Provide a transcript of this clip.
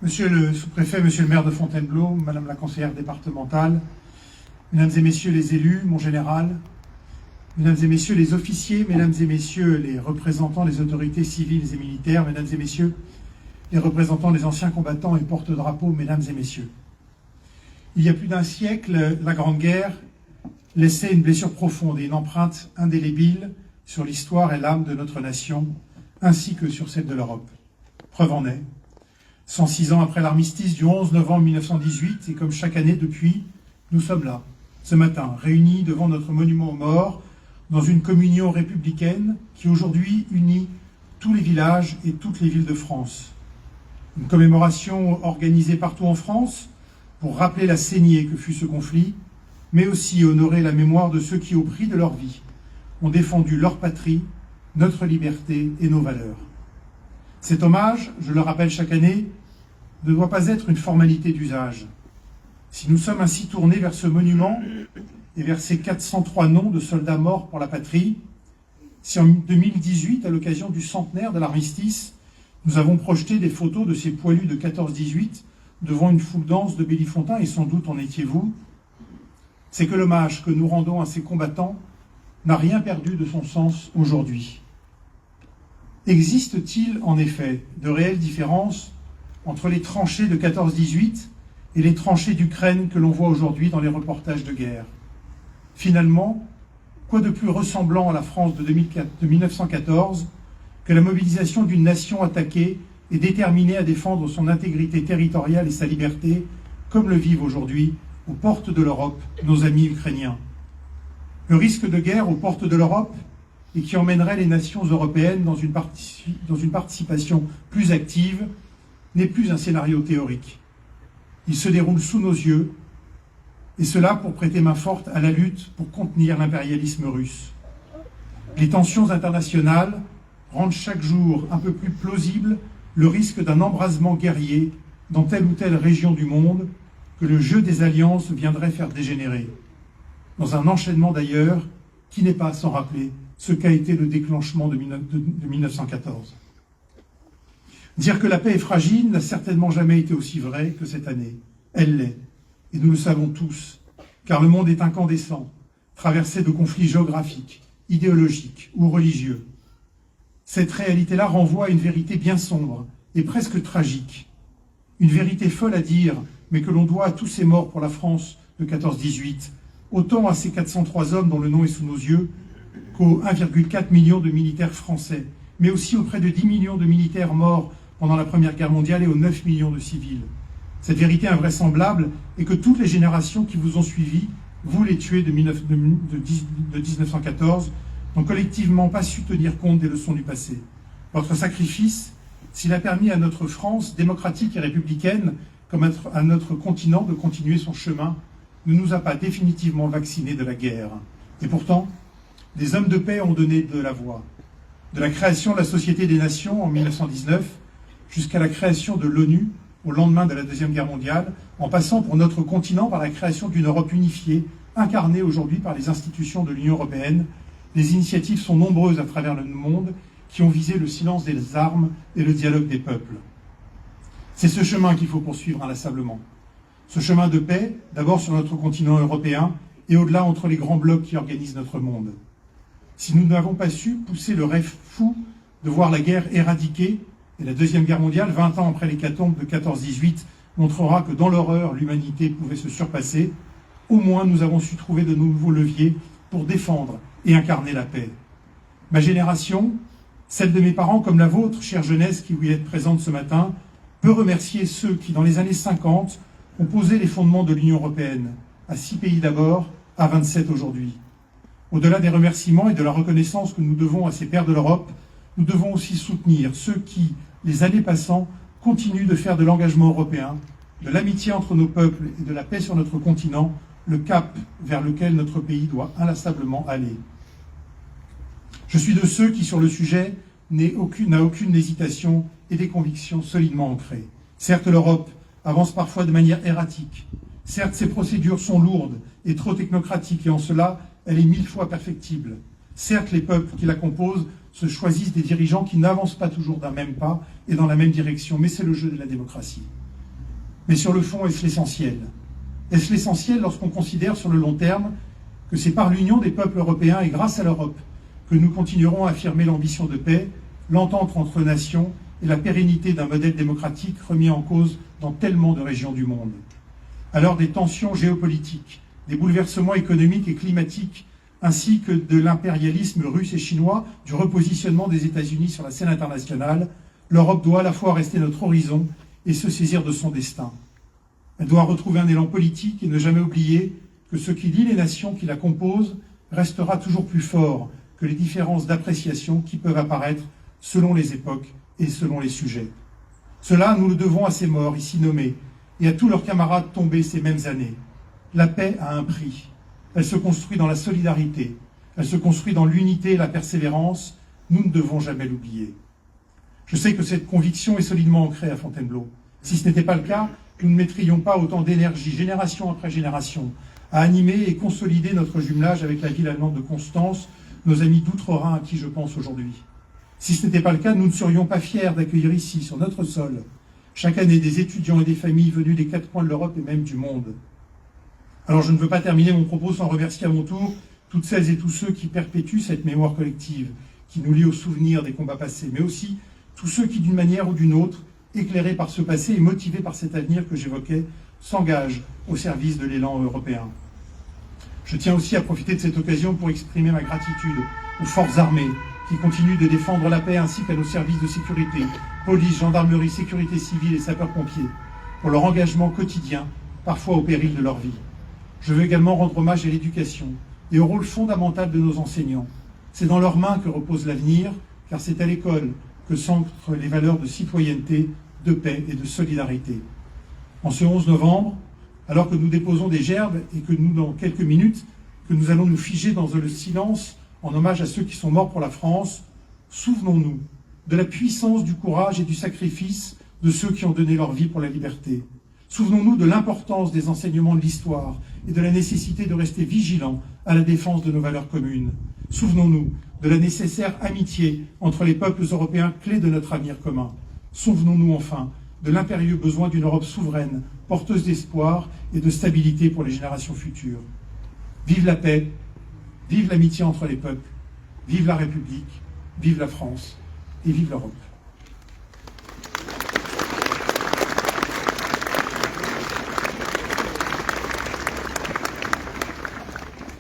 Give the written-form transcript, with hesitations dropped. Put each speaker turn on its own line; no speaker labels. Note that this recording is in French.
Monsieur le sous-préfet, monsieur le maire de Fontainebleau, madame la conseillère départementale, mesdames et messieurs les élus, mon général, mesdames et messieurs les officiers, mesdames et messieurs les représentants des autorités civiles et militaires, mesdames et messieurs les représentants des anciens combattants et porte-drapeaux, mesdames et messieurs. Il y a plus d'un siècle, la Grande Guerre laissait une blessure profonde et une empreinte indélébile sur l'histoire et l'âme de notre nation, ainsi que sur celle de l'Europe. Preuve en est, 106 ans après l'armistice du 11 novembre 1918, et comme chaque année depuis, nous sommes là, ce matin, réunis devant notre monument aux morts, dans une communion républicaine qui aujourd'hui unit tous les villages et toutes les villes de France. Une commémoration organisée partout en France pour rappeler la saignée que fut ce conflit, mais aussi honorer la mémoire de ceux qui, au prix de leur vie, ont défendu leur patrie, notre liberté et nos valeurs. Cet hommage, je le rappelle chaque année, ne doit pas être une formalité d'usage. Si nous sommes ainsi tournés vers ce monument et vers ces 403 noms de soldats morts pour la patrie, si en 2018, à l'occasion du centenaire de l'armistice, nous avons projeté des photos de ces poilus de 14-18 devant une foule dense de Bellifontains, et sans doute en étiez-vous, c'est que l'hommage que nous rendons à ces combattants n'a rien perdu de son sens aujourd'hui. Existe-t-il en effet de réelles différences entre les tranchées de 14-18 et les tranchées d'Ukraine que l'on voit aujourd'hui dans les reportages de guerre? Finalement, quoi de plus ressemblant à la France de 1914 que la mobilisation d'une nation attaquée et déterminée à défendre son intégrité territoriale et sa liberté, comme le vivent aujourd'hui, aux portes de l'Europe, nos amis ukrainiens? Le risque de guerre aux portes de l'Europe, et qui emmènerait les nations européennes dans une participation plus active, n'est plus un scénario théorique. Il se déroule sous nos yeux, et cela pour prêter main forte à la lutte pour contenir l'impérialisme russe. Les tensions internationales rendent chaque jour un peu plus plausible le risque d'un embrasement guerrier dans telle ou telle région du monde que le jeu des alliances viendrait faire dégénérer. Dans un enchaînement d'ailleurs qui n'est pas sans rappeler ce qu'a été le déclenchement de 1914. Dire que la paix est fragile n'a certainement jamais été aussi vrai que cette année. Elle l'est, et nous le savons tous, car le monde est incandescent, traversé de conflits géographiques, idéologiques ou religieux. Cette réalité-là renvoie à une vérité bien sombre et presque tragique. Une vérité folle à dire, mais que l'on doit à tous ces morts pour la France de 14-18, autant à ces 403 hommes dont le nom est sous nos yeux, qu'aux 1,4 million de militaires français, mais aussi aux près de 10 millions de militaires morts pendant la Première Guerre mondiale et aux 9 millions de civils. Cette vérité invraisemblable est que toutes les générations qui vous ont suivi, vous les tués de 1914, n'ont collectivement pas su tenir compte des leçons du passé. Votre sacrifice, s'il a permis à notre France, démocratique et républicaine, comme à notre continent, de continuer son chemin, ne nous a pas définitivement vaccinés de la guerre. Et pourtant, des hommes de paix ont donné de la voix. De la création de la Société des Nations en 1919 jusqu'à la création de l'ONU au lendemain de la Deuxième Guerre mondiale, en passant pour notre continent par la création d'une Europe unifiée, incarnée aujourd'hui par les institutions de l'Union européenne, les initiatives sont nombreuses à travers le monde qui ont visé le silence des armes et le dialogue des peuples. C'est ce chemin qu'il faut poursuivre inlassablement. Ce chemin de paix, d'abord sur notre continent européen et au-delà entre les grands blocs qui organisent notre monde. Si nous n'avons pas su pousser le rêve fou de voir la guerre éradiquée, et la Deuxième Guerre mondiale, 20 ans après l'hécatombe de 14-18, montrera que dans l'horreur, l'humanité pouvait se surpasser, au moins nous avons su trouver de nouveaux leviers pour défendre et incarner la paix. Ma génération, celle de mes parents comme la vôtre, chère jeunesse qui vous y êtes présente ce matin, peut remercier ceux qui, dans les années 50, ont posé les fondements de l'Union européenne, à 6 pays d'abord, à 27 aujourd'hui. Au-delà des remerciements et de la reconnaissance que nous devons à ces pères de l'Europe, nous devons aussi soutenir ceux qui, les années passant, continuent de faire de l'engagement européen, de l'amitié entre nos peuples et de la paix sur notre continent, le cap vers lequel notre pays doit inlassablement aller. Je suis de ceux qui, sur le sujet, n'a aucune hésitation et des convictions solidement ancrées. Certes, l'Europe avance parfois de manière erratique. Certes, ses procédures sont lourdes et trop technocratiques, et en cela, elle est 1000 fois perfectible. Certes, les peuples qui la composent se choisissent des dirigeants qui n'avancent pas toujours d'un même pas et dans la même direction, mais c'est le jeu de la démocratie. Mais sur le fond, est-ce l'essentiel? Est-ce l'essentiel lorsqu'on considère sur le long terme que c'est par l'union des peuples européens et grâce à l'Europe que nous continuerons à affirmer l'ambition de paix, l'entente entre nations et la pérennité d'un modèle démocratique remis en cause dans tellement de régions du monde? À l'heure des tensions géopolitiques, des bouleversements économiques et climatiques, ainsi que de l'impérialisme russe et chinois, du repositionnement des États-Unis sur la scène internationale, l'Europe doit à la fois rester notre horizon et se saisir de son destin. Elle doit retrouver un élan politique et ne jamais oublier que ce qui lie les nations qui la composent restera toujours plus fort que les différences d'appréciation qui peuvent apparaître selon les époques et selon les sujets. Cela, nous le devons à ces morts ici nommés et à tous leurs camarades tombés ces mêmes années. La paix a un prix. Elle se construit dans la solidarité, elle se construit dans l'unité et la persévérance. Nous ne devons jamais l'oublier. Je sais que cette conviction est solidement ancrée à Fontainebleau. Si ce n'était pas le cas, nous ne mettrions pas autant d'énergie, génération après génération, à animer et consolider notre jumelage avec la ville allemande de Constance, nos amis d'Outre-Rhin à qui je pense aujourd'hui. Si ce n'était pas le cas, nous ne serions pas fiers d'accueillir ici, sur notre sol, chaque année des étudiants et des familles venus des 4 coins de l'Europe et même du monde. Alors je ne veux pas terminer mon propos sans remercier à mon tour toutes celles et tous ceux qui perpétuent cette mémoire collective, qui nous lie au souvenir des combats passés, mais aussi tous ceux qui, d'une manière ou d'une autre, éclairés par ce passé et motivés par cet avenir que j'évoquais, s'engagent au service de l'élan européen. Je tiens aussi à profiter de cette occasion pour exprimer ma gratitude aux forces armées qui continuent de défendre la paix ainsi qu'à nos services de sécurité, police, gendarmerie, sécurité civile et sapeurs-pompiers, pour leur engagement quotidien, parfois au péril de leur vie. Je veux également rendre hommage à l'éducation et au rôle fondamental de nos enseignants. C'est dans leurs mains que repose l'avenir, car c'est à l'école que s'ancrent les valeurs de citoyenneté, de paix et de solidarité. En ce 11 novembre, alors que nous déposons des gerbes et que nous, dans quelques minutes, que nous allons nous figer dans le silence en hommage à ceux qui sont morts pour la France, souvenons-nous de la puissance du courage et du sacrifice de ceux qui ont donné leur vie pour la liberté. Souvenons-nous de l'importance des enseignements de l'histoire et de la nécessité de rester vigilants à la défense de nos valeurs communes. Souvenons-nous de la nécessaire amitié entre les peuples européens, clés de notre avenir commun. Souvenons-nous enfin de l'impérieux besoin d'une Europe souveraine, porteuse d'espoir et de stabilité pour les générations futures. Vive la paix, vive l'amitié entre les peuples, vive la République, vive la France et vive l'Europe.